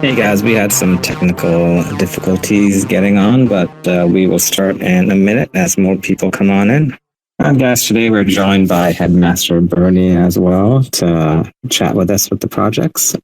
Hey guys, we had some technical difficulties getting on, but we will start in a minute as more people come on in. Guys, today we're joined by Headmaster Bernie as well to chat with us with the projects.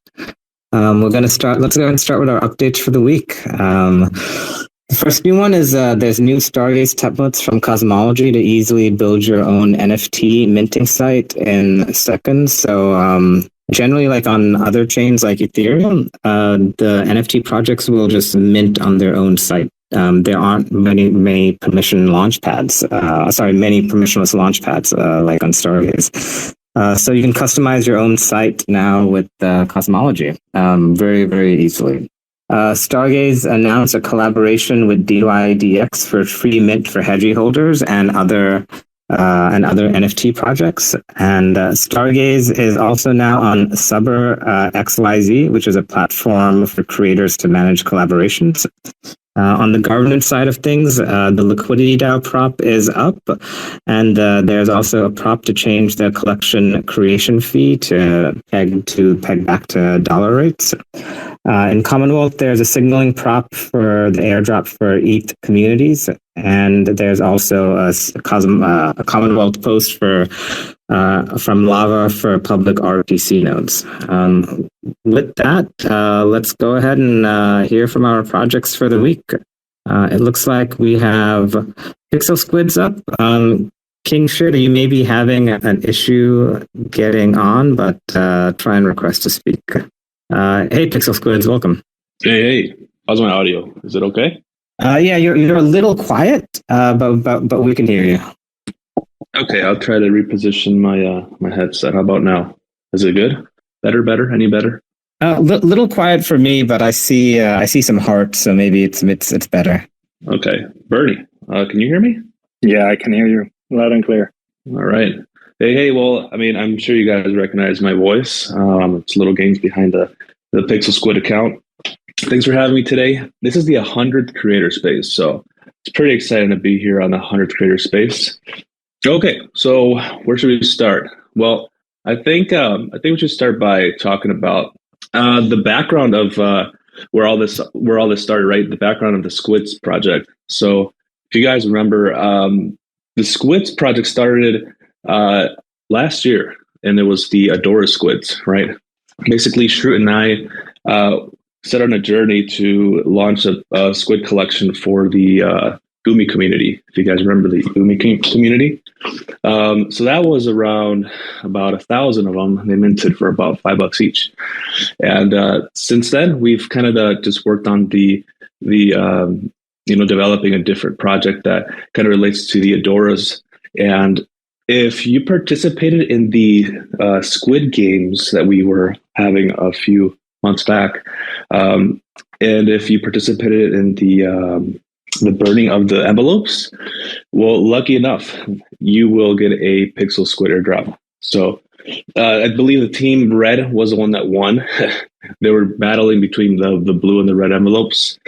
We're going to start. Let's go ahead and start with our updates for the week. The first new one is there's new Stargaze templates from Cosmology to easily build your own NFT minting site in seconds. So generally, like on other chains like Ethereum, the NFT projects will just mint on their own site. There aren't many permission launch pads. Many permissionless launch pads like on Stargaze. So you can customize your own site now with Cosmology very, very easily. Stargaze announced a collaboration with DYDX for free mint for Hedgie holders and other NFT projects. And Stargaze is also now on Subber XYZ, which is a platform for creators to manage collaborations. On the governance side of things, the liquidity DAO prop is up, and there's also a prop to change the collection creation fee to peg back to dollar rates. In Commonwealth, there's a signaling prop for the airdrop for ETH communities, and there's also a Commonwealth post for from Lava for public RPC nodes. With that, let's go ahead and hear from our projects for the week. It looks like we have Pixel Squids up. King Shida, you may be having an issue getting on, but try and request to speak. Hey, Pixel Squids, welcome. Hey, how's my audio? Is it okay? Yeah, you're a little quiet, but we can hear you. Okay, I'll try to reposition my headset. How about now? Is it good? Better? Any better? Little quiet for me, but I see some hearts, so maybe it's better. Okay, Bernie, can you hear me? Yeah, I can hear you loud and clear. All right. Hey. Well, I mean, I'm sure you guys recognize my voice. It's Little Games behind the Pixel Squid account. Thanks for having me today. This is the 100th creator space, so it's pretty exciting to be here on the 100th creator space. Okay, so where should we start? Well, I think we should start by talking about the background of where all this started, right? The background of the Squids project. So if you guys remember, the Squids project started last year, and it was the Adora Squids, right? Basically, Shrute and I set on a journey to launch a squid collection for the Umi community. If you guys remember the Umi community. So that was around about 1,000 of them. They minted for about $5 each. And since then, we've kind of just worked on the developing a different project that kind of relates to the Adoras. And if you participated in the Squid Games that we were having a few months back, and if you participated in the burning of the envelopes, well, lucky enough, you will get a Pixel Squid airdrop. So I believe the team red was the one that won. They were battling between the blue and the red envelopes.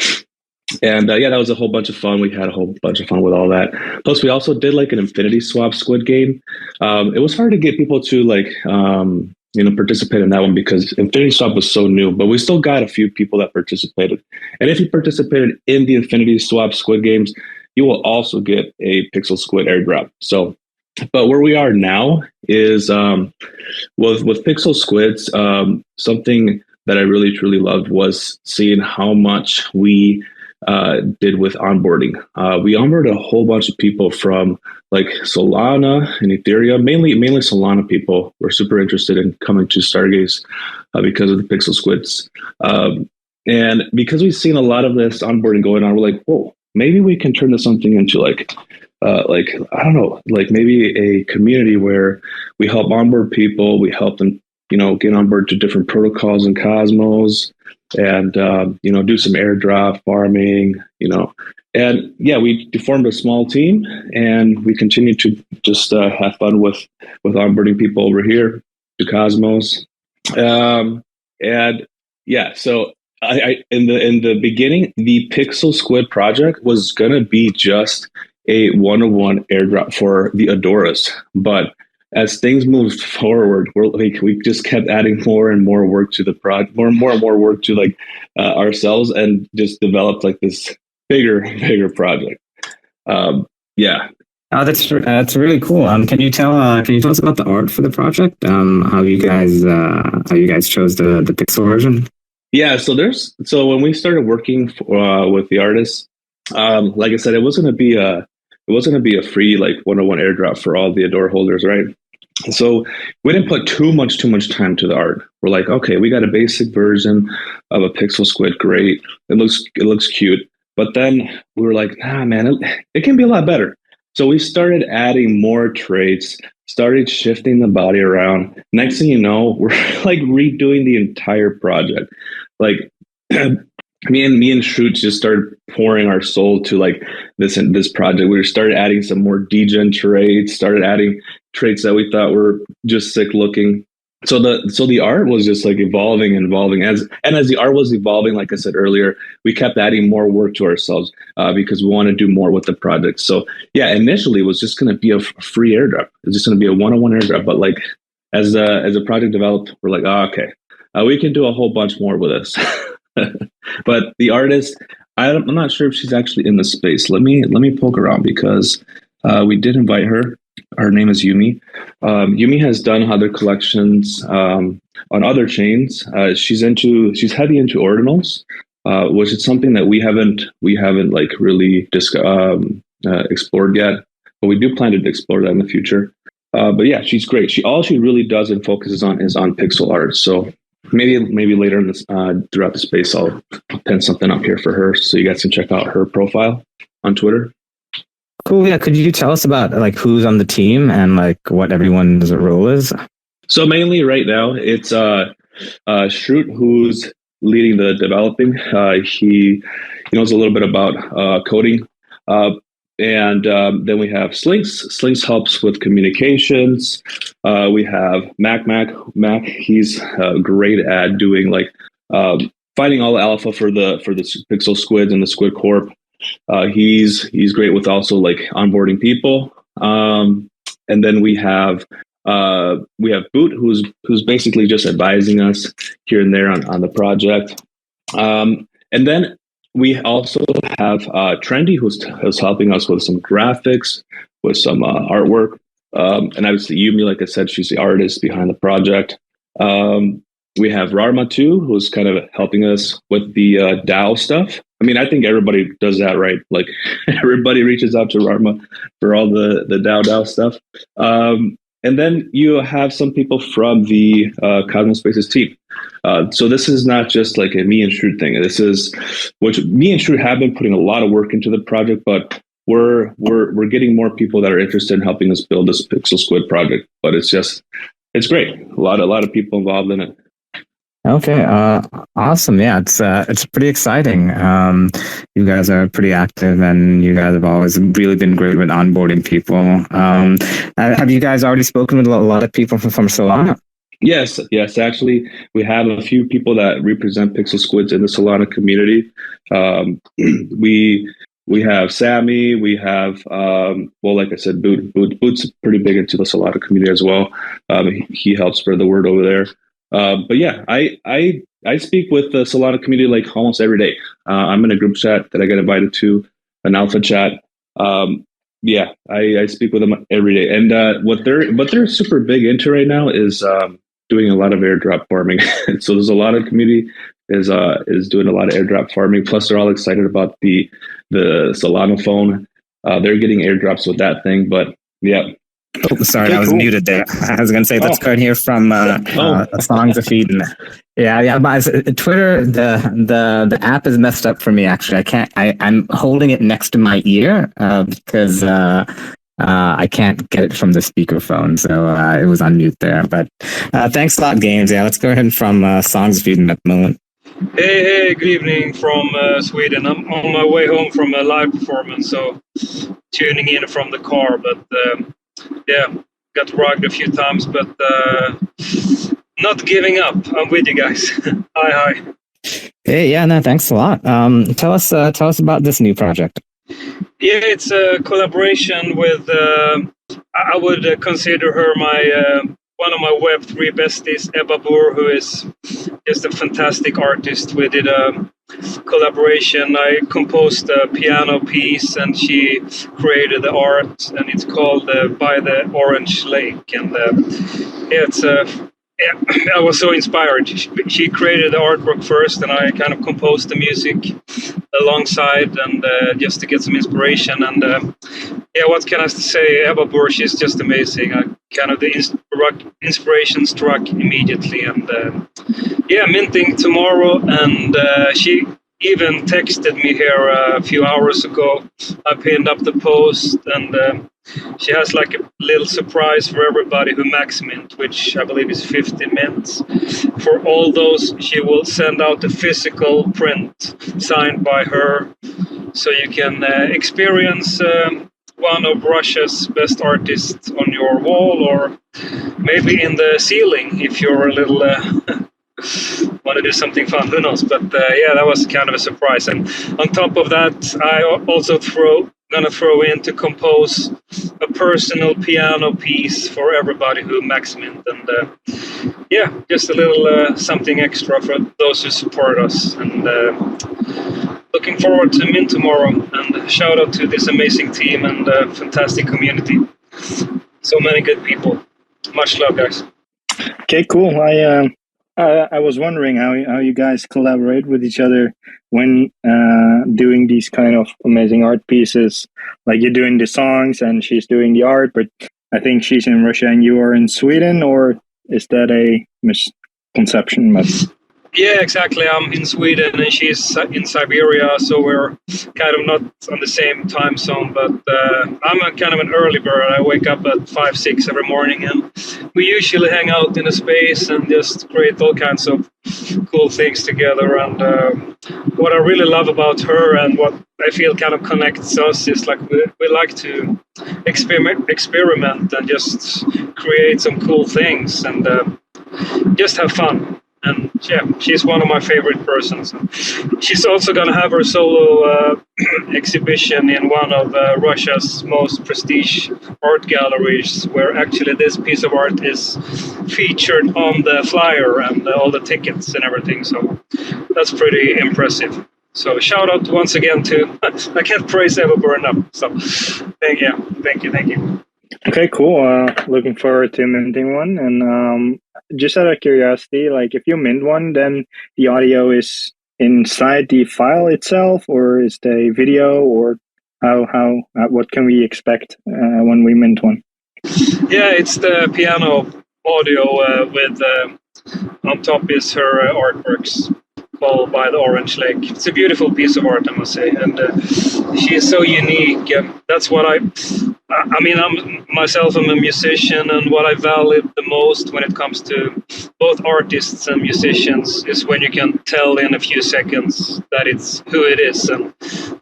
And that was a whole bunch of fun. We had a whole bunch of fun with all that. Plus, we also did like an infinity swap squid game. It was hard to get people to participate in that one because infinity swap was so new, but we still got a few people that participated. And if you participated in the infinity swap squid games, you will also get a Pixel Squid airdrop. So, but where we are now is with Pixel Squids, something that I really truly loved was seeing how much we did with onboarding. We onboarded a whole bunch of people from like Solana and Ethereum, mainly Solana people were super interested in coming to Stargaze because of the Pixel Squids. And because we've seen a lot of this onboarding going on, we're like, whoa, maybe we can turn this something into like I don't know, like maybe a community where we help onboard people, we help them, get on board to different protocols and Cosmos, and do some airdrop farming, and yeah, we formed a small team, and we continue to just have fun with onboarding people over here to Cosmos, and yeah, so I in the beginning, the Pixel Squid project was gonna be just a 101 airdrop for the Adoras, but as things moved forward, we just kept adding more and more work to the project, more and more work to like ourselves, and just developed like this bigger project. Yeah. Oh, that's really cool. Can you tell us about the art for the project? How you guys chose the pixel version? Yeah, so when we started working with the artists, like I said, it wasn't to be a free like 101 airdrop for all the Adore holders, right? So we didn't put too much time to the art. We're like, okay, we got a basic version of a pixel squid, great. It looks cute. But then we were like, nah, man, it can be a lot better. So we started adding more traits, started shifting the body around. Next thing you know, we're like redoing the entire project. Like me and Shoots just started pouring our soul to like this project. We started adding some more degen traits, started adding traits that we thought were just sick looking. So the art was just like evolving as the art was evolving, like I said earlier, we kept adding more work to ourselves because we want to do more with the project. So yeah, initially it was just going to be a free airdrop. It's just going to be a 101 airdrop. But like as the project developed, we're like, oh, okay, we can do a whole bunch more with this. But the artist, I'm not sure if she's actually in the space. Let me poke around because we did invite her. Her name is Yumi. Yumi has done other collections on other chains. She's heavy into ordinals, which is something that we haven't like really explored yet. But we do plan to explore that in the future. But yeah, she's great. All she really does and focuses on is on pixel art. So maybe later in this throughout the space, I'll pin something up here for her so you guys can check out her profile on Twitter. Cool. Yeah. Could you tell us about like who's on the team and like what everyone's role is? So mainly right now it's Shroot who's leading the developing. He knows a little bit about coding. And then we have Slinks. Slinks helps with communications. We have Mac. He's great at doing like finding all the alpha for the Pixel Squids and the Squid Corp. He's great with also like onboarding people. And then we have Boot, who's basically just advising us here and there on the project. And then we also have Trendy, who's helping us with some graphics, with some artwork. And obviously Yumi, like I said, she's the artist behind the project. We have Rarma too, who's kind of helping us with the DAO stuff. I mean, I think everybody does that, right? Like everybody reaches out to Rarma for all the DAO stuff. And then you have some people from the Cosmos Spaces team. So this is not just like a me and Shroot thing. This is which me and Shroot have been putting a lot of work into the project, but we're getting more people that are interested in helping us build this Pixel Squid project. But it's great. A lot of people involved in it. Okay, awesome. Yeah, it's pretty exciting. You guys are pretty active, and you guys have always really been great with onboarding people. Have you guys already spoken with a lot of people from Solana? Yes. Actually, we have a few people that represent Pixel Squids in the Solana community. We have Sammy. We have like I said, Boot's pretty big into the Solana community as well. He helps spread the word over there. But yeah, I speak with the Solana community like almost every day. I'm in a group chat that I get invited to, an alpha chat. Yeah, I speak with them every day. And what they're super big into right now is doing a lot of airdrop farming. So there's a lot of community is doing a lot of airdrop farming. Plus, they're all excited about the Solana phone. They're getting airdrops with that thing. But yeah. Oh, sorry, I was muted there. I was going to say, let's go here from Songs of Eden. Yeah. But Twitter, the app is messed up for me. Actually, I'm holding it next to my ear because I can't get it from the speakerphone, so it was on mute there. But thanks a lot, Games. Yeah, let's go ahead from Songs of Eden at the moment. Hey, good evening from Sweden. I'm on my way home from a live performance, so tuning in from the car, but. Yeah, got rugged a few times, but not giving up. I'm with you guys. Hi. Hey, yeah, no, thanks a lot. Tell us about this new project. Yeah, it's a collaboration with I would consider her my one of my Web3 besties, Ebabur, who is just a fantastic artist. We did a collaboration. I composed a piano piece, and she created the art, and it's called "By the Orange Lake." And yeah, it's yeah, I was so inspired. She created the artwork first, and I kind of composed the music alongside, and just to get some inspiration. And yeah, what can I say? Ebabur, she's just amazing. I kind of the inspiration struck immediately, and yeah, minting tomorrow. And she even texted me here a few hours ago. I pinned up the post, and she has like a little surprise for everybody who max mint, which I believe is 50 mints. For all those, she will send out a physical print signed by her, so you can experience one of Russia's best artists on your wall, or maybe in the ceiling if you're a little want to do something fun. Who knows? But yeah, that was kind of a surprise. And on top of that, I also gonna throw in to compose a personal piano piece for everybody who max mint, and yeah, just a little something extra for those who support us. And looking forward to mint tomorrow. And shout out to this amazing team and fantastic community. So many good people. Much love, guys. Okay, cool. I was wondering how you guys collaborate with each other when doing these kind of amazing art pieces. Like you're doing the songs and she's doing the art, but I think she's in Russia and you are in Sweden, or is that a misconception? Yeah, exactly. I'm in Sweden and she's in Siberia, so we're kind of not on the same time zone. But I'm a kind of an early bird. I wake up at 5, 6 every morning, and we usually hang out in a space and just create all kinds of cool things together. And what I really love about her and what I feel kind of connects us is like we like to experiment and just create some cool things and just have fun. And yeah, she's one of my favorite persons. She's also going to have her solo exhibition in one of Russia's most prestige art galleries, where actually this piece of art is featured on the flyer and all the tickets and everything. So that's pretty impressive. So shout out once again to, I can't praise Ebabur enough. So thank you. Okay, cool. Looking forward to minting one. And just out of curiosity, like if you mint one, then the audio is inside the file itself, or is the video, or what can we expect when we mint one? Yeah, it's the piano audio with on top is her artworks called By the Orange Lake. It's a beautiful piece of art, I must say, and she is so unique. That's what I mean, I'm a musician, and what I value the most when it comes to both artists and musicians is when you can tell in a few seconds that it's who it is, and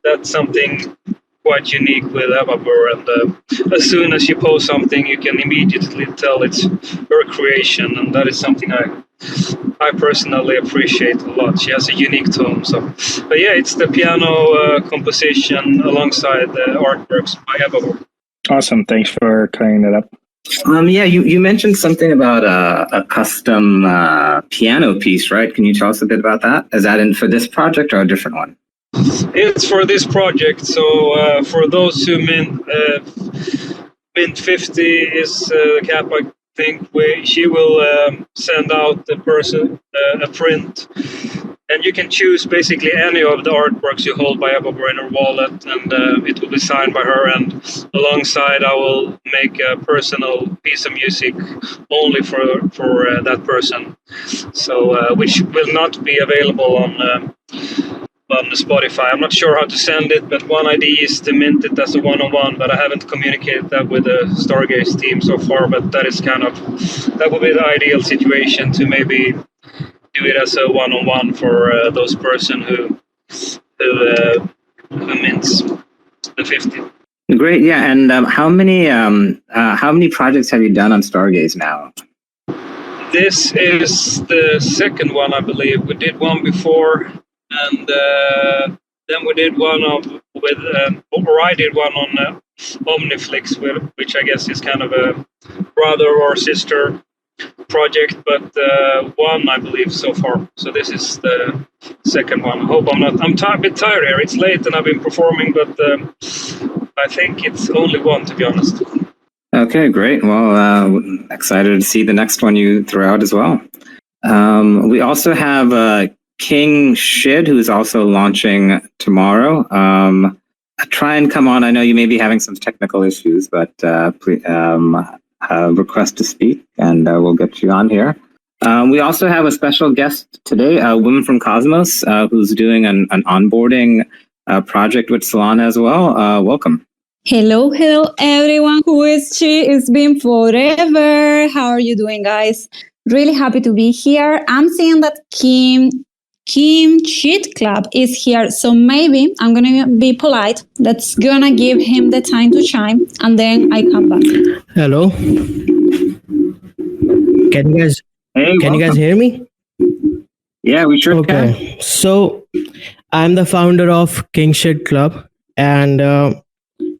that's something quite unique with Ebabur. And as soon as you post something, you can immediately tell it's her creation, and that is something I personally appreciate a lot. She has a unique tone. So, but yeah, it's the piano composition alongside the artworks by Ebabur. Awesome. Thanks for clearing that up. Yeah, you mentioned something about a custom piano piece, right? Can you tell us a bit about that? Is that in for this project or a different one? It's for this project. So for those who mint 50 is the cap. I think she will send out the person a print. And you can choose basically any of the artworks you hold by Ebabur in her wallet, and it will be signed by her. And alongside, I will make a personal piece of music only for that person. So, which will not be available on Spotify. I'm not sure how to send it, but one idea is to mint it as a one-on-one. But I haven't communicated that with the Stargaze team so far. But that would be the ideal situation to maybe do it as a one-on-one for those person who mints the 50. Great, yeah. And how many projects have you done on Stargaze now? This is the second one, I believe. We did one before, and then we did one I did one on Omniflix, which I guess is kind of a brother or sister project, but one I believe so far. So this is the second one. I hope I'm a bit tired here. It's late and I've been performing, but I think it's only one, to be honest. Okay, great. Well, excited to see the next one you throw out as well. We also have King Shid, who's also launching tomorrow. Try and come on. I know you may be having some technical issues, but please, request to speak, and we'll get you on here. We also have a special guest today, a woman from Cosmos, who's doing an onboarding project with Solana as well. Welcome. Hello everyone. Who is she? It's been forever. How are you doing, guys? Really happy to be here. I'm seeing that Kim Cheat Club is here, so maybe I'm gonna be polite. Let's gonna give him the time to chime, and then I come back. Hello. Can you guys hear me? Yeah, we sure can. Okay. So I'm the founder of King Shid Club, and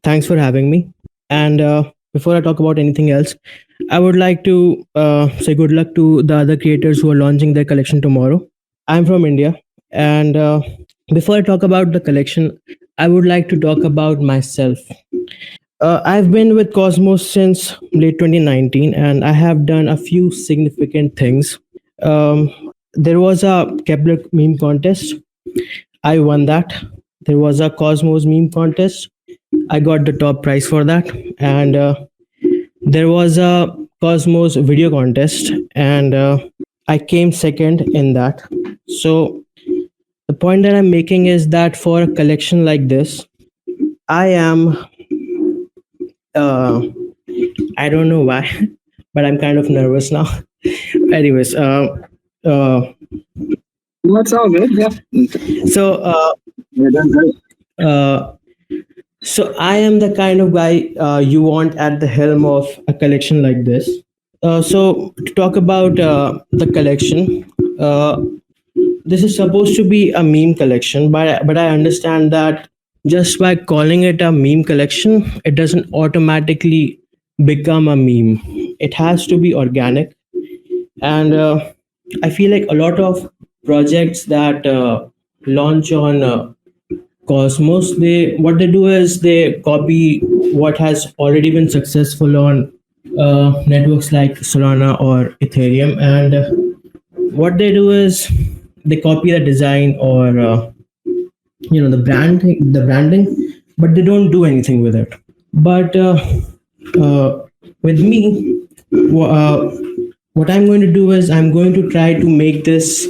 thanks for having me. And before I talk about anything else, I would like to say good luck to the other creators who are launching their collection tomorrow. I'm from India, and before I talk about the collection, I would like to talk about myself. I've been with Cosmos since late 2019, and I have done a few significant things. There was a Kepler meme contest. I won that. There was a Cosmos meme contest. I got the top prize for that. And there was a Cosmos video contest, and I came second in that. So the point that I'm making is that for a collection like this, I am, I don't know why, but I'm kind of nervous now. Anyways, That's all good. Yeah. so You're done great. So I am the kind of guy you want at the helm of a collection like this. So to talk about the collection, this is supposed to be a meme collection, but I understand that just by calling it a meme collection, it doesn't automatically become a meme. It has to be organic, and I feel like a lot of projects that launch on Cosmos, what they do is they copy what has already been successful on networks like Solana or Ethereum, and what they do is they copy the design or the branding, but they don't do anything with it. But with me, what I'm going to do is I'm going to try to make this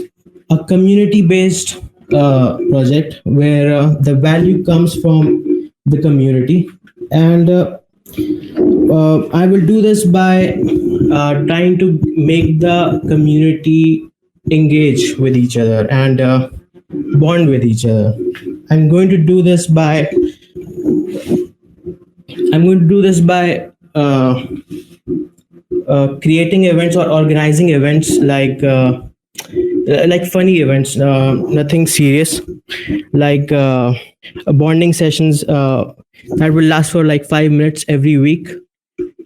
a community-based project where the value comes from the community, and I will do this by trying to make the community engage with each other and bond with each other. I'm going to do this by creating events or organizing events like funny events, nothing serious, like bonding sessions that will last for like 5 minutes every week.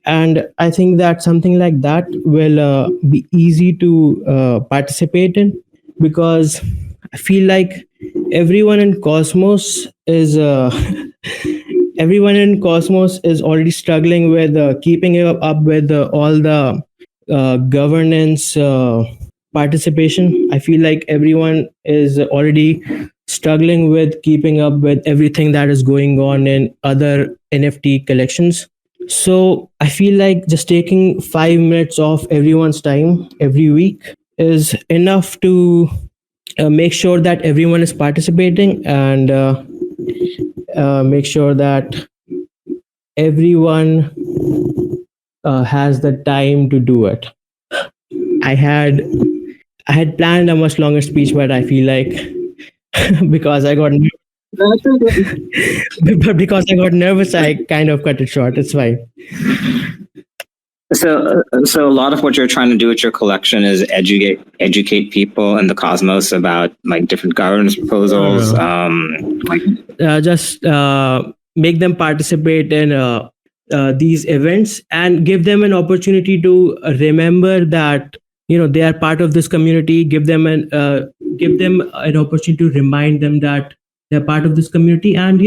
And I think that something like that will be easy to participate in, because I feel like everyone in Cosmos is already struggling with keeping up with all the governance participation. I feel like everyone is already struggling with keeping up with everything that is going on in other NFT collections. So I feel like just taking 5 minutes off everyone's time every week is enough to make sure that everyone is participating, and make sure that everyone has the time to do it. I had planned a much longer speech, but I feel like because I got nervous, I kind of cut it short. It's fine. So a lot of what you're trying to do with your collection is educate people in the Cosmos about like different governance proposals. Just make them participate in these events and give them an opportunity to remember that they are part of this community. Give them an opportunity to remind them that they're part of this community, and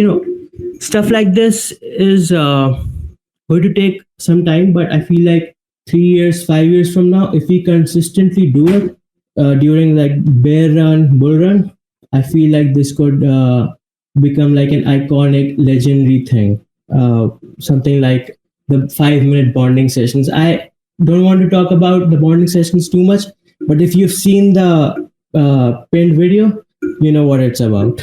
stuff like this is going to take some time, but I feel like 3 years, 5 years from now, if we consistently do it during like bear run, bull run, I feel like this could become like an iconic, legendary thing. Something like the 5 minute bonding sessions. I don't want to talk about the bonding sessions too much, but if you've seen the pinned video, you know what it's about.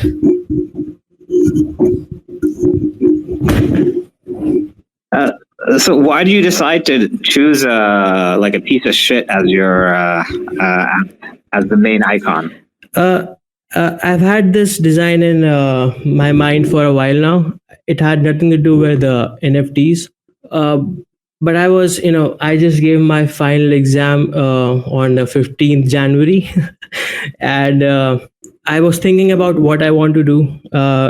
So why do you decide to choose like a piece of shit as your as the main icon? I've had this design in my mind for a while now. It had nothing to do with NFTs. But I was, I just gave my final exam on the 15th January. And I was thinking about what I want to do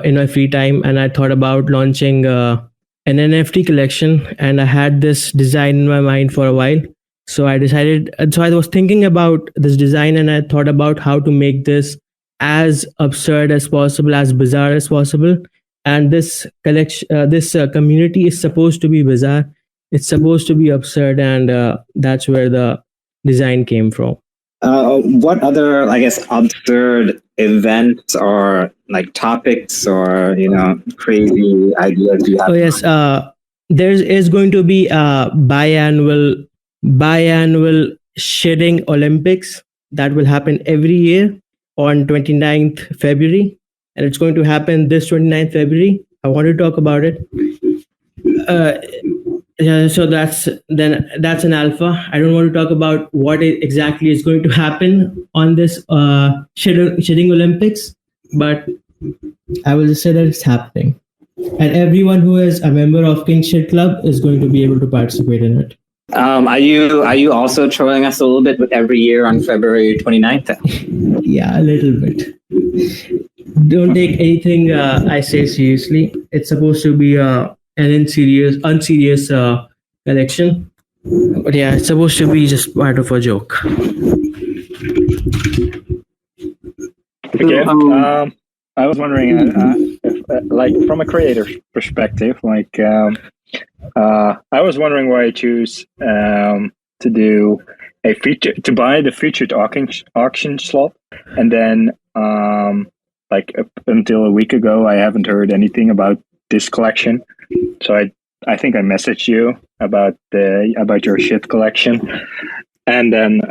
in my free time. And I thought about launching an NFT collection. And I had this design in my mind for a while. So I decided, so I was thinking about this design, and I thought about how to make this as absurd as possible, as bizarre as possible. And this collection, this community is supposed to be bizarre. It's supposed to be absurd, and that's where the design came from. What other, I guess, absurd events or like topics or crazy ideas do you have? Oh yes, there is going to be a biannual shedding Olympics that will happen every year on 29th February, and it's going to happen this 29th February. I want to talk about it. So that's an alpha. I don't want to talk about what exactly is going to happen on this shedding Olympics, but I will just say that it's happening, and everyone who is a member of King Shit Club is going to be able to participate in it. Are you also trolling us a little bit with every year on February 29th? Yeah, a little bit. Don't take anything I say seriously. It's supposed to be an unserious collection. But yeah, it's supposed to be just part of a joke. Okay. I was wondering, if, like, from a creator's perspective, like, I was wondering why I choose to do to buy the featured auction slot, and then like up until a week ago, I haven't heard anything about this collection. So I think I messaged you about your shit collection, and then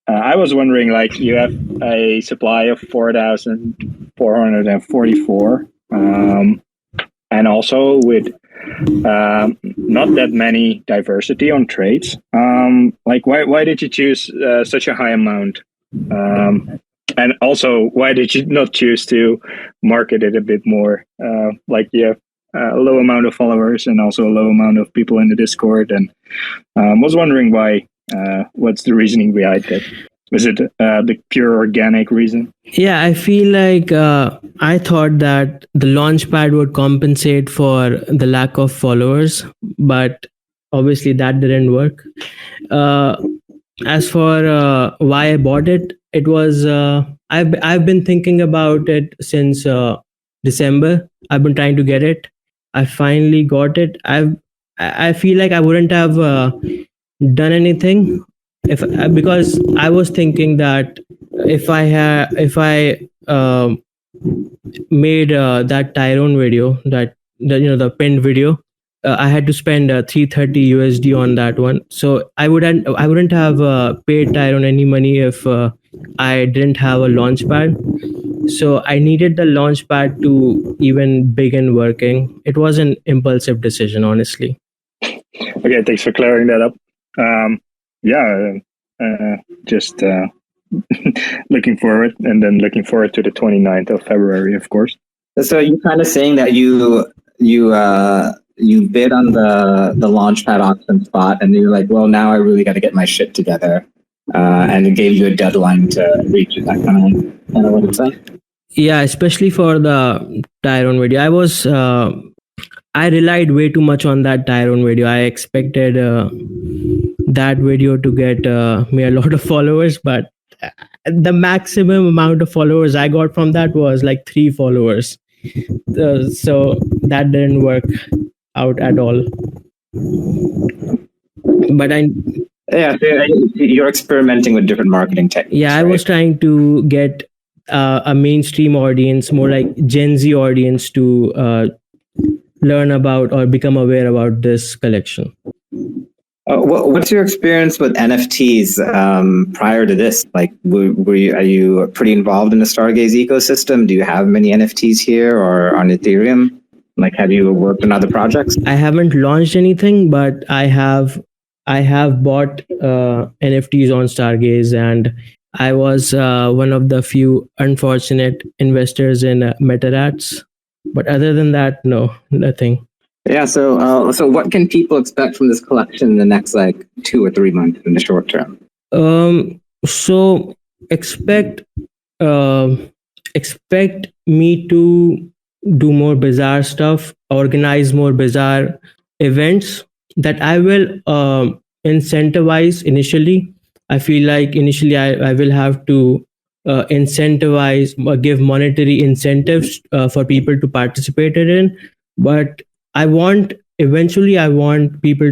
I was wondering, like, you have a supply of 4,444, and also with not that many diversity on trades. Like, why did you choose such a high amount? And also, why did you not choose to market it a bit more? Like, you have a low amount of followers and also a low amount of people in the Discord, and was wondering why. What's the reasoning behind that? Is it the pure organic reason? Yeah, I feel like I thought that the launchpad would compensate for the lack of followers, but obviously that didn't work. As for why I bought it, it was I've been thinking about it since December. I've been trying to get it. I finally got it. I feel like I wouldn't have done anything because I was thinking that if I made that Tyrone video, the pinned video, I had to spend 330 USD on that one. So I wouldn't have paid Tyrone any money if I didn't have a launchpad. So I needed the launchpad to even begin working. It was an impulsive decision, honestly. Okay, thanks for clearing that up. Just looking forward to the 29th of February, of course. So you're kind of saying that you bid on the launchpad auction spot, and you're like, well, now I really got to get my shit together, and it gave you a deadline to reach it. That kind of what it's saying. Yeah, especially for the Tyrone video, I was I relied way too much on that Tyrone video. I expected that video to get me a lot of followers, but the maximum amount of followers I got from that was like 3 followers. So that didn't work out at all. But Yeah, so you're experimenting with different marketing techniques. yeah, I was trying to get a mainstream audience, more like Gen Z audience, to learn about or become aware about this collection. What's your experience with NFTs prior to this? Like, are you pretty involved in the Stargaze ecosystem? Do you have many NFTs here or on Ethereum? Like, have you worked on other projects? I haven't launched anything, but I have bought NFTs on Stargaze, and I was one of the few unfortunate investors in MetaRats. But other than that, no, nothing. Yeah. So what can people expect from this collection in the next like 2 or 3 months in the short term? So expect me to do more bizarre stuff, organize more bizarre events that I will incentivize initially. I feel like initially I will have to incentivize or give monetary incentives for people to participate in. But I want people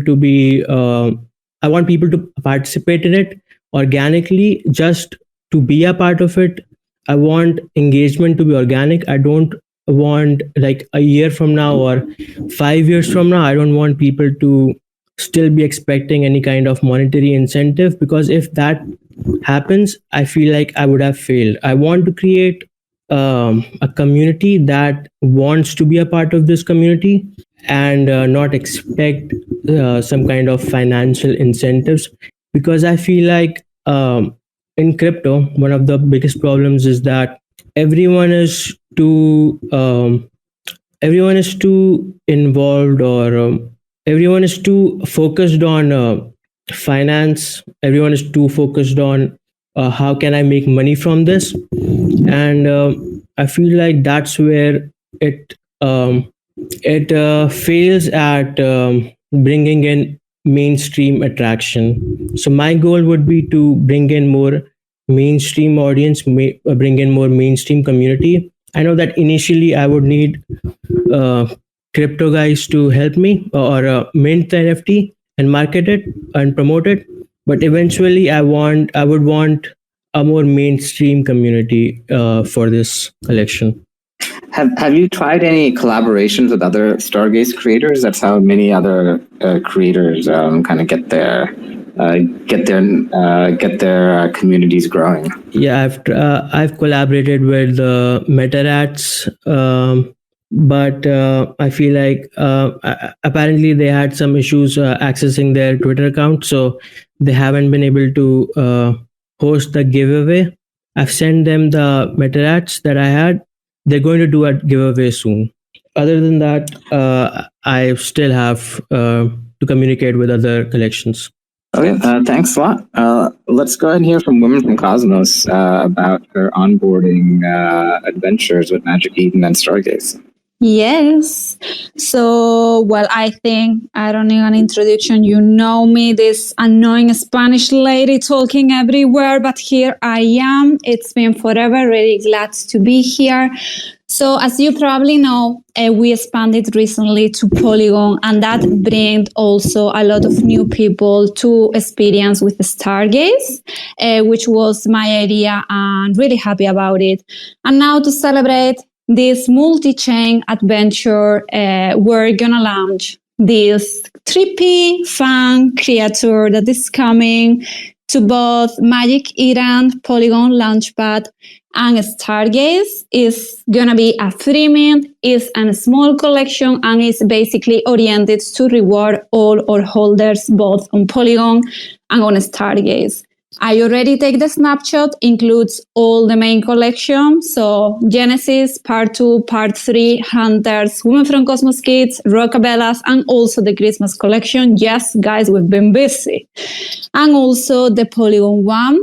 to be I want people to participate in it organically, just to be a part of it. I want engagement to be organic. I don't want, like, a year from now or 5 years from now, I don't want people to still be expecting any kind of monetary incentive, because if that happens, I feel like I would have failed. I want to create a community that wants to be a part of this community and not expect some kind of financial incentives, because I feel like in crypto, one of the biggest problems is that everyone is too involved, or everyone is too focused on finance. Everyone is too focused on how can I make money from this, and I feel like that's where it fails at bringing in mainstream attraction. So my goal would be to bring in more mainstream audience, bring in more mainstream community. I know that initially I would need crypto guys to help me or mint the NFT and market it and promote it, but eventually I would want a more mainstream community for this collection. Have you tried any collaborations with other Stargaze creators? That's how many other creators kind of get their communities growing. Yeah, I've collaborated with MetaRats, but I feel like apparently they had some issues accessing their Twitter account, so they haven't been able to host the giveaway. I've sent them the MetaRats that I had. They're going to do a giveaway soon. Other than that, I still have to communicate with other collections. Okay, thanks a lot. Let's go ahead and hear from Women from Cosmos about her onboarding adventures with Magic Eden and Stargaze. Yes. So, well, I think I don't need an introduction. You know me, this annoying Spanish lady talking everywhere, but here I am. It's been forever. Really glad to be here. So, as you probably know, we expanded recently to Polygon, and that brings also a lot of new people to experience with Stargaze, which was my idea, and really happy about it. And now to celebrate this multi-chain adventure, we're gonna launch this trippy, fun creature that is coming to both Magic Eden, Polygon Launchpad, and Stargaze. Is gonna be a free mint, is a small collection, and is basically oriented to reward all our holders both on Polygon and on Stargaze. I already take the snapshot, includes all the main collection. So Genesis, Part 2, Part 3, Hunters, Women from Cosmos Kids, Rockabellas, and also the Christmas collection. Yes, guys, we've been busy. And also the Polygon one.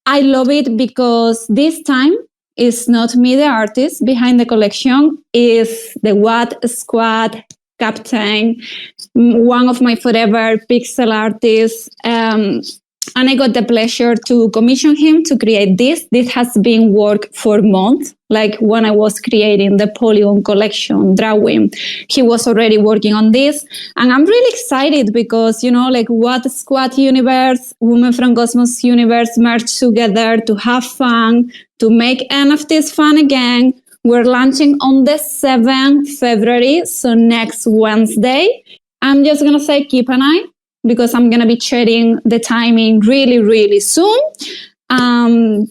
I love it because this time it's not me, the artist behind the collection, is the Watt Squad captain, one of my forever pixel artists. And I got the pleasure to commission him to create this. This has been work for months. Like when I was creating the Polygon collection drawing, he was already working on this. And I'm really excited because, like what Squad Universe, Women from Cosmos Universe merged together to have fun, to make NFTs fun again. We're launching on the 7th February, so next Wednesday. I'm just going to say keep an eye, because I'm going to be sharing the timing really, really soon.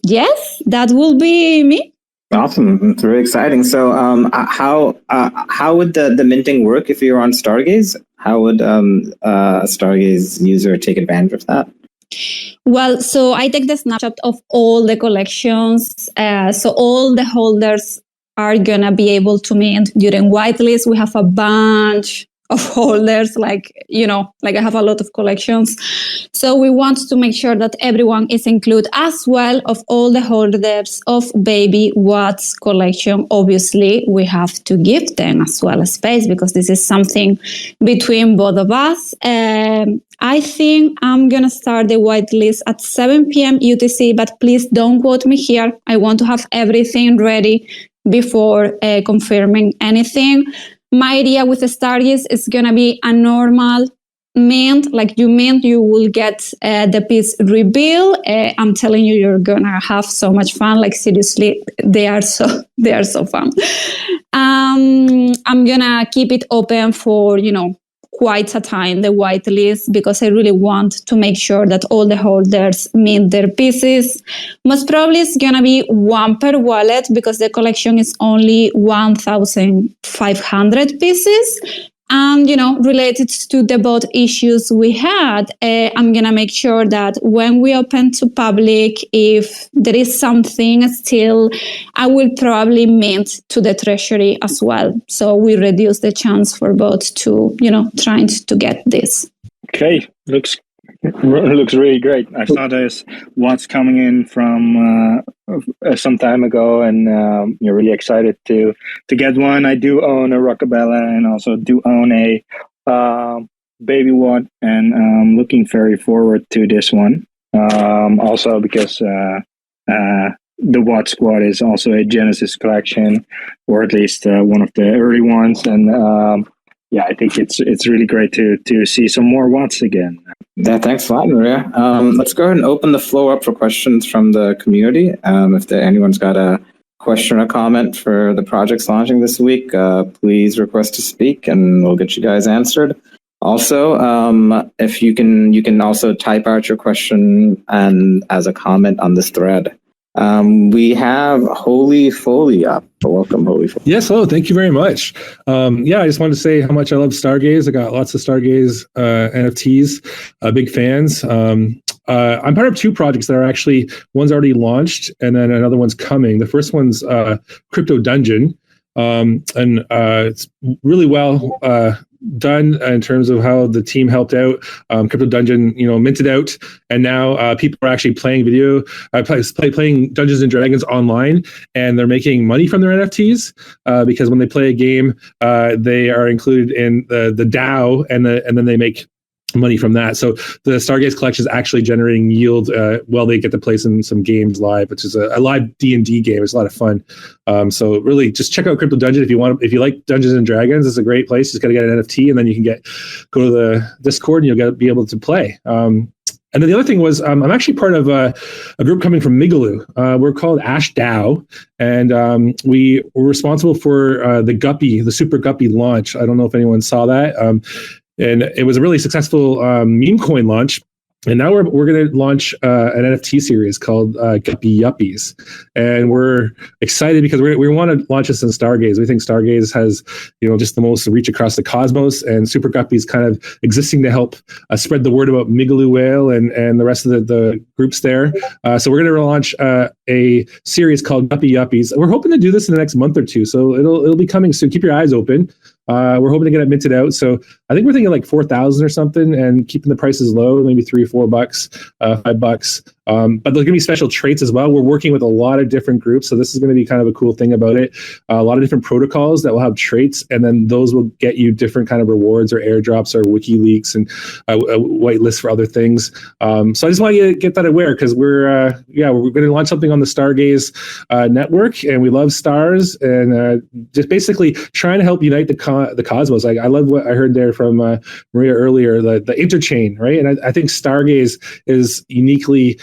Yes, that will be me. Awesome. It's really exciting. So how would the minting work if you're on Stargaze? How would a Stargaze user take advantage of that? Well, so I take the snapshot of all the collections. So all the holders are going to be able to mint during whitelist. We have a bunch of holders, like I have a lot of collections. So we want to make sure that everyone is included as well of all the holders of Baby Watts collection. Obviously, we have to give them as well a space because this is something between both of us. I think I'm going to start the whitelist at 7 p.m. UTC, but please don't quote me here. I want to have everything ready before confirming anything. My idea with the Stargaze is going to be a normal mint. Like you mint, you will get the piece reveal. I'm telling you, you're going to have so much fun. Like seriously, they are so fun. I'm going to keep it open for, quite a time, the whitelist, because I really want to make sure that all the holders mint their pieces. Most probably it's going to be one per wallet because the collection is only 1,500 pieces. And, related to the bot issues we had, I'm going to make sure that when we open to public, if there is something still, I will probably mint to the treasury as well. So we reduce the chance for bots to, trying to get this. Okay, looks really great. I saw this what's coming in from some time ago, and you're really excited to get one. I do own a Rockabella and also do own a Baby Watt, and I'm looking very forward to this one. Also because the Watt Squad is also a Genesis collection, or at least one of the early ones, and yeah, I think it's really great to see some more Watts again. Yeah, thanks a lot, Maria. Let's go ahead and open the floor up for questions from the community. If anyone's got a question or comment for the projects launching this week, please request to speak, and we'll get you guys answered. Also, if you can also type out your question and as a comment on this thread. We have Holy Foley up. Welcome, Holy Foley. Yes, hello. Thank you very much. I just wanted to say how much I love Stargaze. I got lots of Stargaze NFTs, big fans. I'm part of two projects that are actually, one's already launched and then another one's coming. The first one's Crypto Dungeon. And it's really well done in terms of how the team helped out. Crypto Dungeon, minted out, and now people are actually playing playing Dungeons and Dragons online, and they're making money from their NFTs because when they play a game, they are included in the DAO, and then they make money from that. So the Stargaze collection is actually generating yield while they get to play some games live, which is a live D&D game. It's a lot of fun. So really just check out Crypto Dungeon if you like Dungeons and Dragons. It's a great place. Just got to get an NFT, and then you can go to the Discord and you'll be able to play. And then the other thing was I'm actually part of a group coming from Migaloo. We're called Ash DAO, and we were responsible for the Super Guppy launch. I don't know if anyone saw that. And it was a really successful meme coin launch. And now we're going to launch an NFT series called Guppy Yuppies. And we're excited because we want to launch this in Stargaze. We think Stargaze has, just the most reach across the cosmos, and Super Guppy's kind of existing to help spread the word about Migaloo Whale and the rest of the groups there. So we're going to launch a series called Guppy Yuppies. We're hoping to do this in the next month or two. So it'll be coming soon. Keep your eyes open. We're hoping to get it minted out. So I think we're thinking like 4,000 or something, and keeping the prices low, maybe $3 or $4, $5. But there's going to be special traits as well. We're working with a lot of different groups, so this is going to be kind of a cool thing about it. A lot of different protocols that will have traits, and then those will get you different kind of rewards or airdrops or WikiLeaks and a white list for other things. So I just want you to get that aware, because we're going to launch something on the Stargaze network, and we love stars, and just basically trying to help unite the cosmos. Like, I love what I heard there from Maria earlier, the interchain, right? And I think Stargaze is uniquely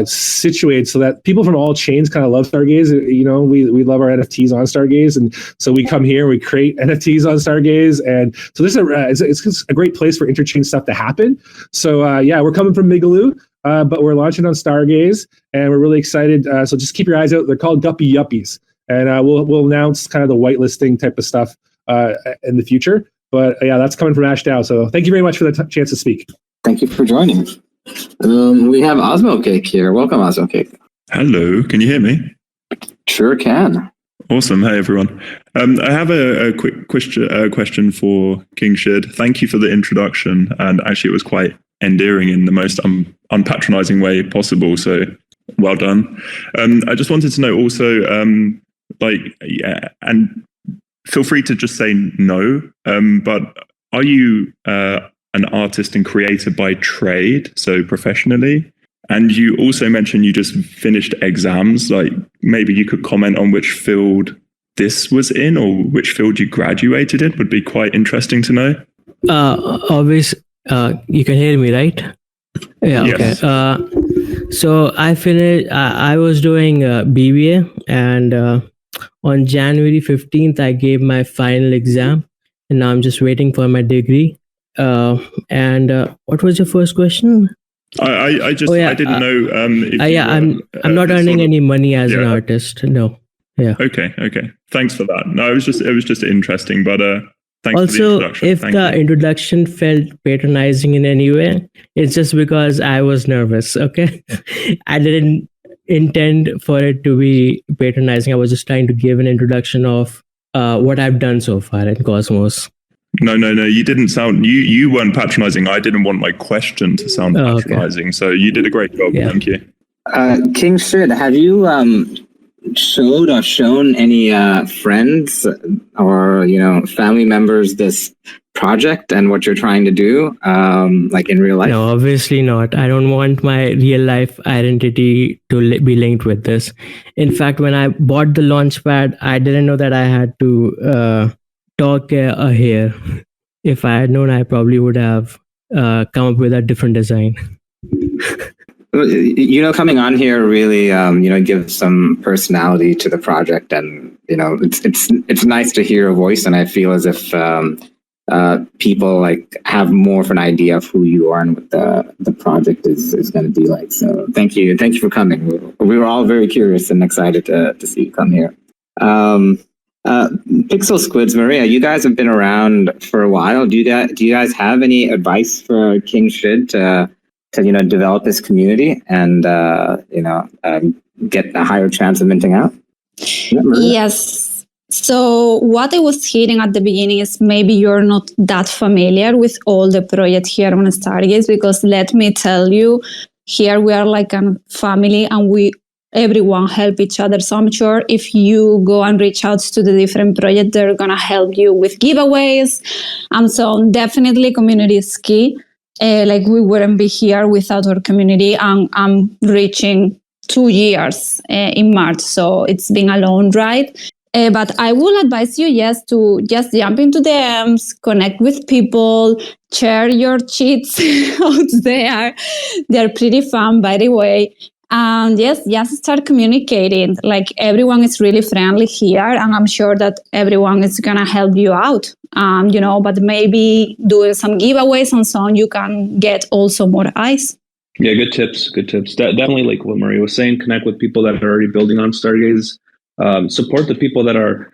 situated so that people from all chains kind of love Stargaze. You know, we love our NFTs on Stargaze, and so we come here and we create NFTs on Stargaze, and so this is it's a great place for interchain stuff to happen. So we're coming from Migaloo, but we're launching on Stargaze, and we're really excited. So just keep your eyes out. They're called Guppy Yuppies, and we'll announce kind of the whitelisting type of stuff in the future. But that's coming from Ash Dow. So thank you very much for the chance to speak. Thank you for joining. We have Osmo Cake here. Welcome, Osmo Cake. Hello, can you hear me? Sure can. Awesome. Hey, everyone. I have a quick question for King Shid. Thank you for the introduction. And actually, it was quite endearing in the most unpatronizing way possible. So well done. I just wanted to know also, and feel free to just say no, but are you an artist and creator by trade, so professionally? And you also mentioned you just finished exams. Like, maybe you could comment on which field this was in, or which field you graduated in. Would be quite interesting to know. Obviously, you can hear me, right? Yeah. Yes. Okay. So I finished. I was doing BBA, and on January 15th, I gave my final exam, and now I'm just waiting for my degree. And what was your first question? I didn't know. I'm not earning any money as an artist. No. Yeah. Okay. Thanks for that. No, it was just interesting, but thanks also, for the introduction. If the introduction felt patronizing in any way, it's just because I was nervous. Okay. I didn't intend for it to be patronizing. I was just trying to give an introduction of what I've done so far in Cosmos. No. You didn't sound. You weren't patronizing. I didn't want my question to sound patronizing. Okay. So you did a great job. Yeah. Thank you. King Shid, have you showed or shown any friends or family members this project and what you're trying to do, like in real life? No, obviously not. I don't want my real life identity to be linked with this. In fact, when I bought the Launchpad, I didn't know that I had to talk here. If I had known, I probably would have come up with a different design. Coming on here really, gives some personality to the project, and it's nice to hear a voice. And I feel as if people like have more of an idea of who you are and what the project is going to be like. So thank you for coming. We were all very curious and excited to see you come here. Pixel Squids, Maria, you guys have been around for a while. Do you guys have any advice for King Shid to develop this community and get a higher chance of minting out? Yes. So what I was hitting at the beginning is maybe you're not that familiar with all the project here on Stargaze, because let me tell you, here we are like a family, and everyone help each other. So I'm sure if you go and reach out to the different projects, they're going to help you with giveaways. And so definitely community is key. Like we wouldn't be here without our community. And I'm reaching 2 years in March. So it's been a long ride. But I will advise you, yes, to just jump into DMs, connect with people, share your cheats out there. They're pretty fun, by the way. And yes, just start communicating. Like everyone is really friendly here, and I'm sure that everyone is gonna help you out. But maybe doing some giveaways and so on, you can get also more eyes. Yeah, good tips. Definitely, like what Maria was saying, connect with people that are already building on Stargaze. Support the people that are,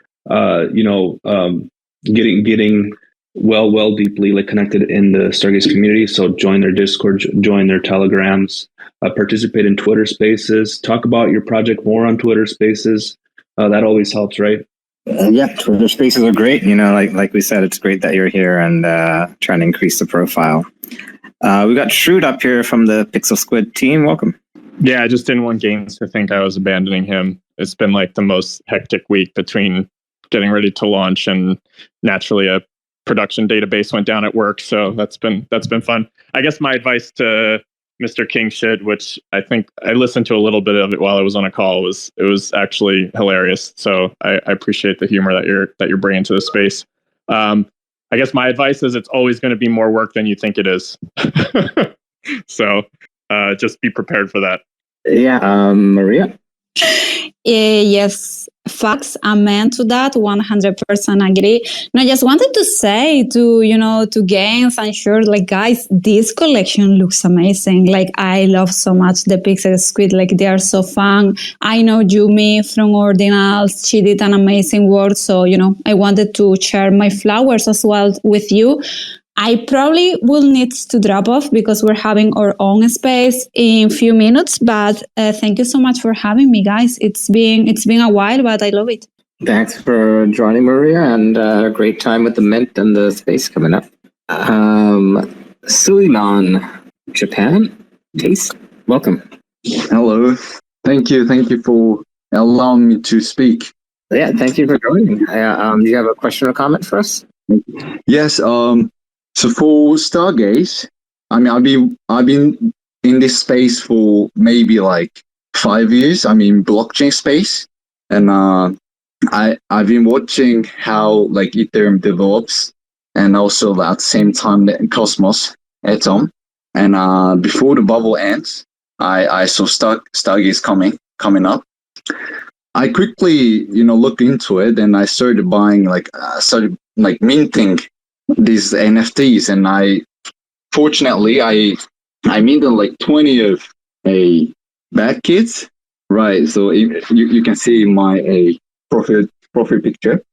getting well deeply like connected in the Stargaze community. So join their Discord, join their Telegrams, participate in Twitter Spaces, talk about your project more on Twitter Spaces. That always helps, right? Yeah, Twitter Spaces are great. Like we said, it's great that you're here and trying to increase the profile. We got Shrewd up here from the Pixel Squid team. Welcome. Yeah, I just didn't want Gaines to think I was abandoning him. It's been like the most hectic week between getting ready to launch and naturally a production database went down at work. So that's been fun. I guess my advice to Mr. King Shid, which I think I listened to a little bit of it while I was on a call, it was actually hilarious. So I appreciate the humor that you're bringing to the space. I guess my advice is it's always going to be more work than you think it is. So just be prepared for that. Yeah, Maria? Yes, facts. Amen to that. 100% agree. And I just wanted to say to Gaines and sure, like, guys, this collection looks amazing. Like, I love so much the Pixel Squid. Like, they are so fun. I know Yumi from Ordinals. She did an amazing work. So, I wanted to share my flowers as well with you. I probably will need to drop off because we're having our own space in a few minutes, but thank you so much for having me, guys. It's been a while, but I love it. Thanks for joining, Maria, and a great time with the Mint and the space coming up. Suleiman, Japan, Taste, welcome. Hello. Thank you for allowing me to speak. Yeah, thank you for joining. Do you have a question or comment for us? Yes, so for Stargaze, I mean, I've been in this space for maybe like 5 years. I mean, blockchain space, and I've been watching how like Ethereum develops, and also at the same time the Cosmos Atom. And before the bubble ends, I saw Stargaze coming up. I quickly looked into it, and I started buying started minting these NFTs, and I minted like 20 of a bad kids, right? So you can see my profile picture,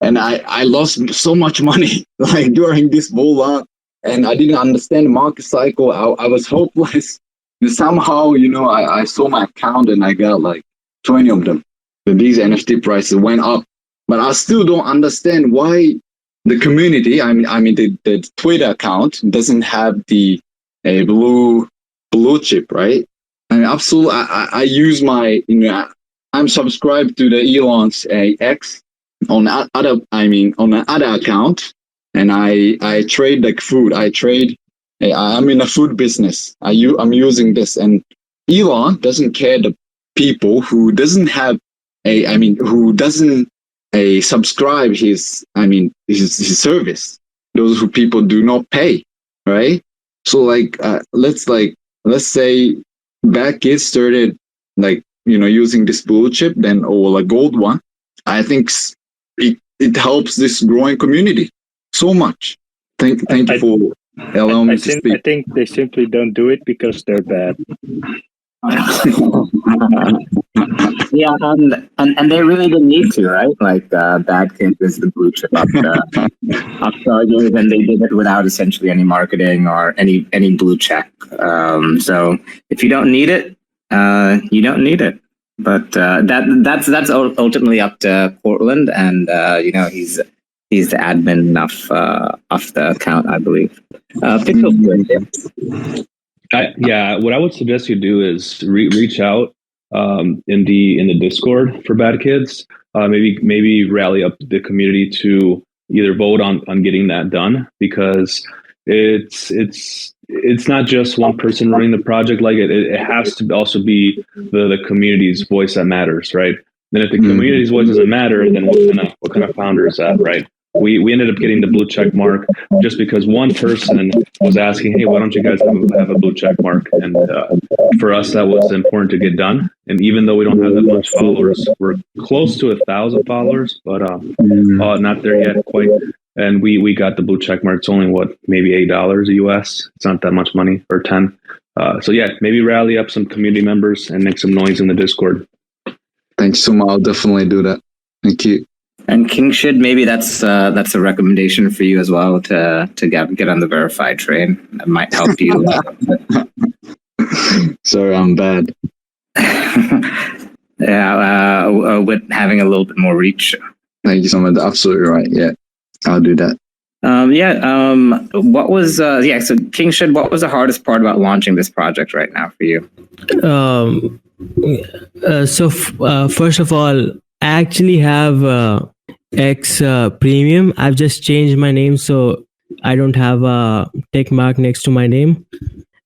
and I lost so much money like during this bull run, and I didn't understand the market cycle. I was hopeless. And somehow I saw my account and I got like 20 of them. So these NFT prices went up, but I still don't understand why the community, I mean the Twitter account doesn't have the blue chip, right? I mean, absolutely. I use my, I'm subscribed to the Elon's X on another account, and I trade like food. I'm in a food business. I'm using this, and Elon doesn't care the people who doesn't have who doesn't subscribe his service, those who people do not pay, right? So let's say back kids started using this blue chip or a gold one. I think it helps this growing community so much. Thank you for allowing me to speak. I think they simply don't do it because they're bad. Yeah, and they really didn't need to, right? Like Bad Kids is the blue chip up Stargaze, and they did it without essentially any marketing or any blue check. So if you don't need it, you don't need it. But that's ultimately up to Portland, and he's the admin of the account, I believe. What I would suggest you do is reach out in the Discord for Bad Kids. Maybe rally up the community to either vote on getting that done, because it's not just one person running the project. Like it has to also be the community's voice that matters, right? Then if the community's voice doesn't matter, then what kind of founder is that, right? We ended up getting the blue check mark just because one person was asking, hey, why don't you guys have a blue check mark? And for us, that was important to get done. And even though we don't have that much followers, we're close to 1,000 followers, but not there yet quite. And we got the blue check mark. It's only maybe $8 US. It's not that much money, or 10. So yeah, maybe rally up some community members and make some noise in the Discord. Thanks so much. I'll definitely do that. Thank you. And King Shid, maybe that's a recommendation for you as well to get on the verified train. That might help you. Sorry, I'm bad. With having a little bit more reach. Thank you so much. Absolutely right. Yeah, I'll do that. What was so King Shid, what was the hardest part about launching this project right now for you? First of all, I actually have X Premium. I've just changed my name, so I don't have a tick mark next to my name.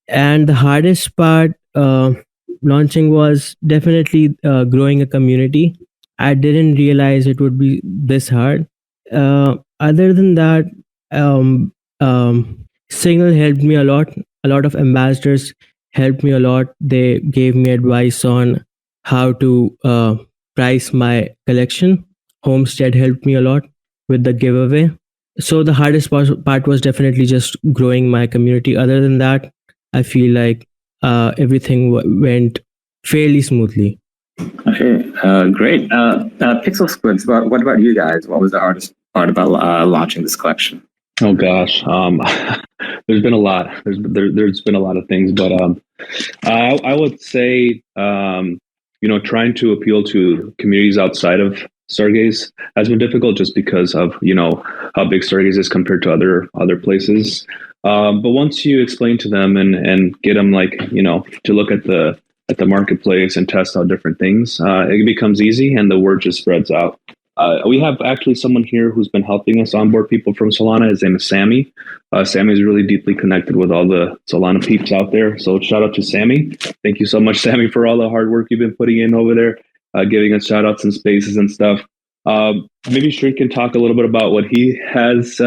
And the hardest part launching was definitely growing a community. I didn't realize it would be this hard. Other than that, um, Signal helped me a lot. A lot of ambassadors helped me a lot. They gave me advice on how to price my collection. Homestead helped me a lot with the giveaway. So the hardest part was definitely just growing my community. Other than that, I feel like everything went fairly smoothly. Okay, great. Pixel Squids, what about you guys? What was the hardest part about launching this collection? Oh gosh, there's been a lot. There's been a lot of things, but I would say trying to appeal to communities outside of Stargaze has been difficult, just because of how big Stargaze is compared to other places. But once you explain to them and get them to look at the marketplace and test out different things, it becomes easy and the word just spreads out. We have actually someone here who's been helping us onboard people from Solana. His name is Sammy. Sammy is really deeply connected with all the Solana peeps out there. So shout out to Sammy. Thank you so much, Sammy, for all the hard work you've been putting in over there, giving us shout outs and spaces and stuff. Maybe Shreed can talk a little bit about what he has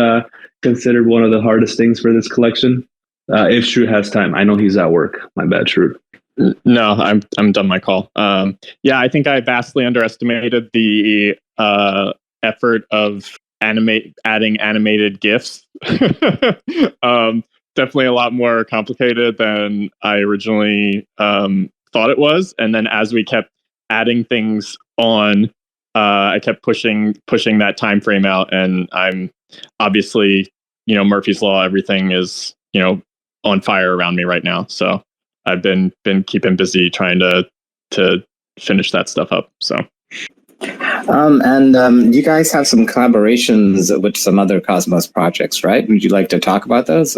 considered one of the hardest things for this collection. If Shreed has time. I know he's at work. My bad, Shreed. No, I'm done my call. I think I vastly underestimated the effort of adding animated GIFs. Definitely a lot more complicated than I originally thought it was. And then as we kept adding things on, I kept pushing that time frame out. And I'm obviously, Murphy's Law. Everything is on fire around me right now. So I've been keeping busy trying to finish that stuff up. So. You guys have some collaborations with some other Cosmos projects, right? Would you like to talk about those?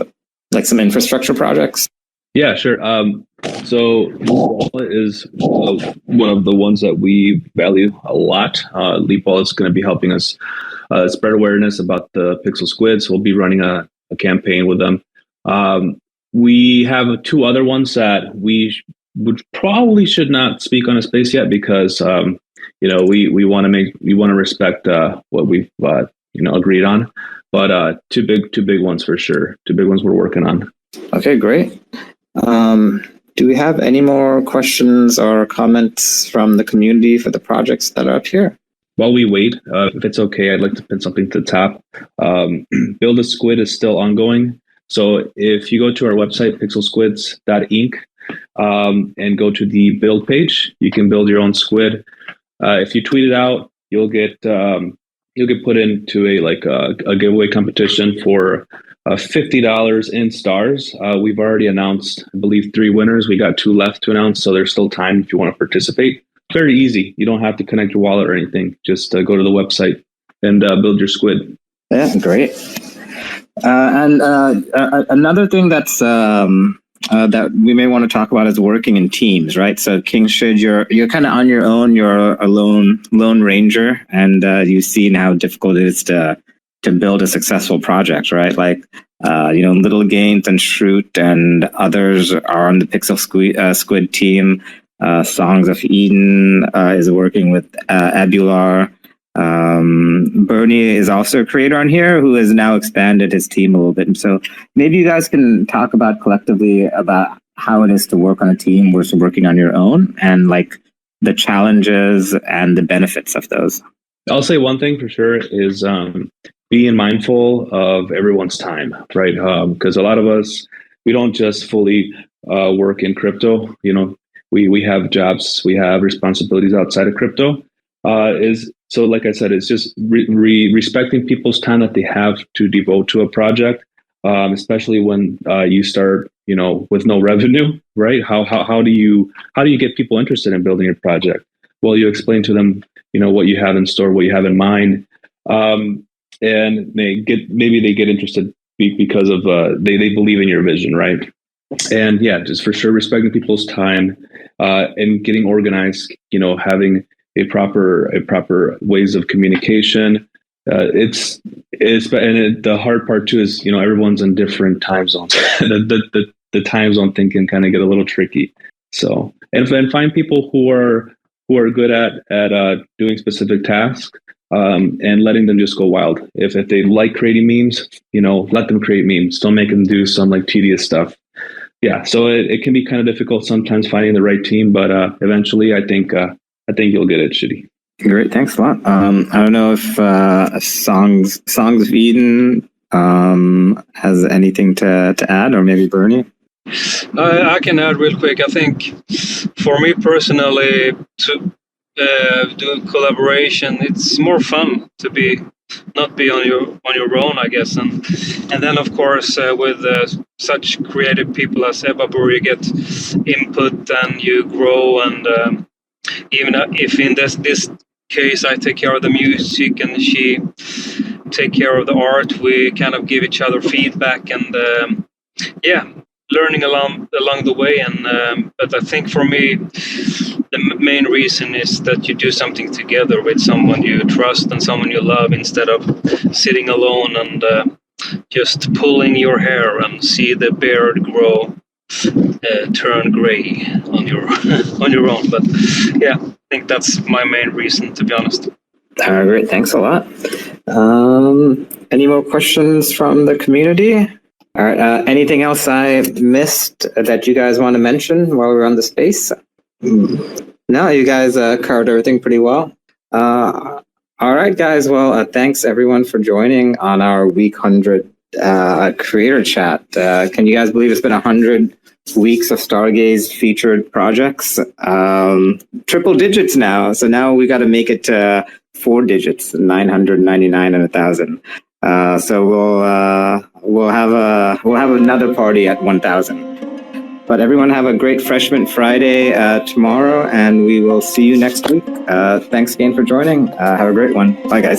Like some infrastructure projects? Yeah, sure. So Leapwall is one of the ones that we value a lot. Leapwall is going to be helping us spread awareness about the Pixel Squids. We'll be running a campaign with them. We have two other ones that we should not speak on a space yet, because we want to respect what we've agreed on. But two big ones for sure. Two big ones we're working on. Okay, great. Do we have any more questions or comments from the community for the projects that are up here? While we wait, if it's okay, I'd like to pin something to the top. Build a Squid is still ongoing. So if you go to our website, pixelsquids.inc, and go to the build page, you can build your own squid. If you tweet it out, you'll get put into a giveaway competition for $50 in stars. We've already announced, I believe, 3 winners. We got 2 left to announce, so there's still time if you want to participate. Very easy. You don't have to connect your wallet or anything. Just go to the website and build your squid. Yeah, great. Another thing that's that we may want to talk about is working in teams, right? So King Shid, you're kind of on your own. You're a lone ranger, and you've seen how difficult it is to build a successful project, right? Like Little Gains and Shroot and others are on the Pixel Squid team. Songs of Eden is working with Ebabur. Bernie is also a creator on here who has now expanded his team a little bit. And so maybe you guys can talk about collectively about how it is to work on a team versus working on your own, and like the challenges and the benefits of those. I'll say one thing for sure is being mindful of everyone's time, right? Because a lot of us, we don't just fully work in crypto. We have jobs, we have responsibilities outside of crypto. So like I said, it's just respecting people's time that they have to devote to a project, especially when you start, with no revenue, right? How do you get people interested in building your project? Well, you explain to them, what you have in store, what you have in mind. and maybe they get interested because of they believe in your vision, right? And yeah, just for sure respecting people's time and getting organized. Having a proper ways of communication. The hard part too is everyone's in different time zones. the time zone thing can kind of get a little tricky. So and find people who are good at doing specific tasks. And letting them just go wild. If they like creating memes, let them create memes. Don't make them do some like tedious stuff. Yeah, so it can be kind of difficult sometimes finding the right team, but eventually, I think you'll get it, Shitty. Great, thanks a lot. I don't know if Songs of Eden has anything to add, or maybe Bernie. I can add real quick. I think for me personally, to do collaboration, it's more fun to not be on your own, I guess, and then of course with such creative people as Ebabur, you get input and you grow, and even if in this case I take care of the music and she take care of the art, we kind of give each other feedback and learning along the way. And but I think for me, the main reason is that you do something together with someone you trust and someone you love, instead of sitting alone and just pulling your hair and see the beard grow, turn gray on your own. But yeah, I think that's my main reason, to be honest. Great, thanks a lot. Any more questions from the community? All right. Anything else I missed that you guys want to mention while we're on the space? No, you guys covered everything pretty well. All right, guys. Well, thanks everyone for joining on our week 100 creator chat. Can you guys believe it's been 100 weeks of Stargaze featured projects? Triple digits now. So now we got to make it to 4 digits, 999 and 1,000. So we'll have another party at 1,000. But everyone have a great Freshman Friday tomorrow, and we will see you next week. Thanks again for joining. Have a great one. Bye, guys.